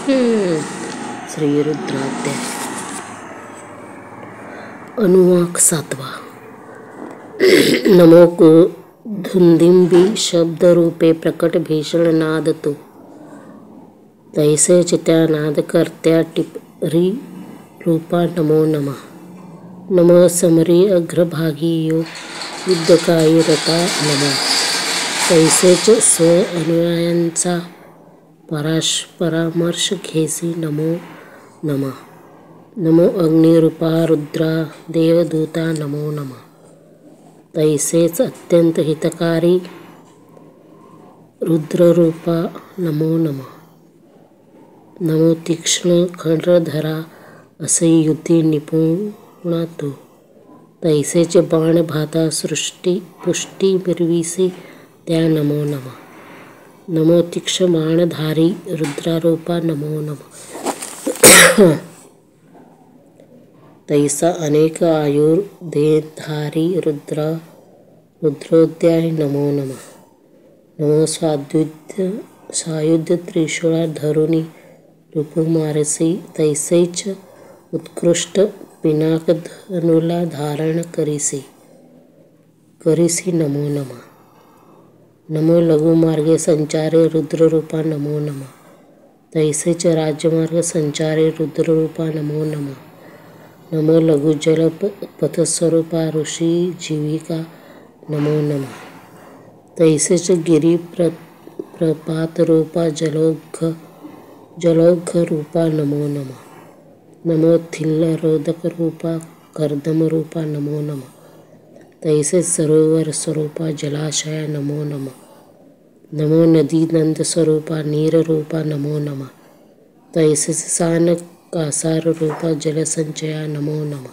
श्री रुद्राध्याय अनुवाक 7. नमो धुंदिंबी शब्द रूपे प्रकट भीषण नाद तो तैसे चित्या नाद करत्या टिपरी रूपा नमो नमः. नमः समरी अग्रभागी यो युद्धकायी रता नमः. तैसेच स्व अनुयायांचा परामर्श घेसी नमो नमः. नमो अग्निरूपा रुद्रा देवदूता नमो नमः. तैसेच अत्यंत हितकारी रुद्ररूपा नमो नमः. नमो तीक्ष्ण खड्गधरा असे युद्धे निपुणा तो तैसेच बाण भाता सृष्टी पुष्टी मिरविसे त्या नमो नमः. नमो तीक्ष्ण बाणधारी रुद्रारूपा नमो नमः. तैसा अनेक आयुर्देधारी रुद्रोदयाय नमो नमः. नमो सायुध त्रिशूळा धरुनी रूपमारसी तैसेच उत्कृष्ट पिनाक धनुला धारण करिसी नमो नमः. नमो लघुमार्गे संचारे रुद्ररूपा नमो नमः. तैसेच राज्यमार्ग संचारे रुद्ररूपा नमो नमः. नमो लघुजल पथस्वरूपा ऋषी जीविका नमो नमः. तैसेच गिरी प्रपातरूपा जलौघ रूपा नमो नमः. नमो थिल्लरोधक रूपा कर्दमरूपा नमो नमः. तैसेच सरोवर स्वरूपा जलाशया नमो नमः. नमो नदी नंद स्वरूपा नीररूपा नमो नमः. तैसेच सान कासार रूपा जलसंचया नमो नमः.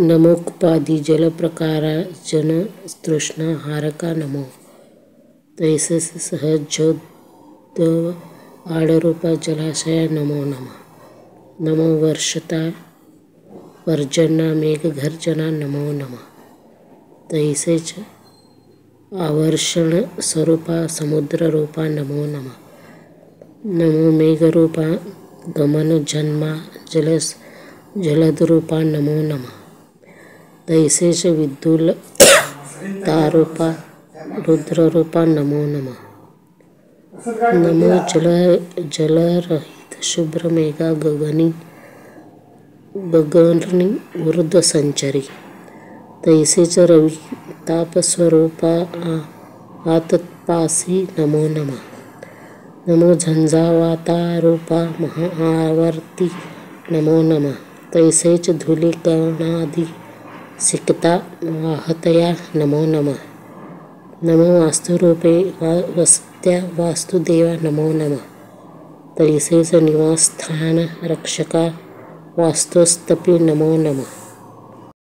नमो कुपादी जल प्रकारा जन तृष्णा हारका नमो. तैसेच सहजोद्भव आडरूपा जलाशया नमो नमः. नमो वर्षता पर्जना मेघगर्जना नमो नमः. तैसेच आवर्षण स्वरूपा समुद्र रूपा नमो नमः. नमो मेघरूपा गमन जन्मा जलदरूपा नमो नमः. तैसेच विद्युल तारूपा रुद्ररूपा नमो नमः. नमो जलरहित शुभ्र मेघा गगनी ऊर्ध्व संचरी. तैसेच रवि तापस्वरूपा आतत्पासी नमो नमः. नमो झंझावातारूपा महाआवर्ती नमो नमः. तैसेच धूलिकणादि सिक्ता वाहतया नमो नमः. नमो वास्तुरूपे वसत्या वास्तुदेवा नमो नमः. तैसेच निवासस्थान रक्षका वास्तुस्तपी नमो नमः.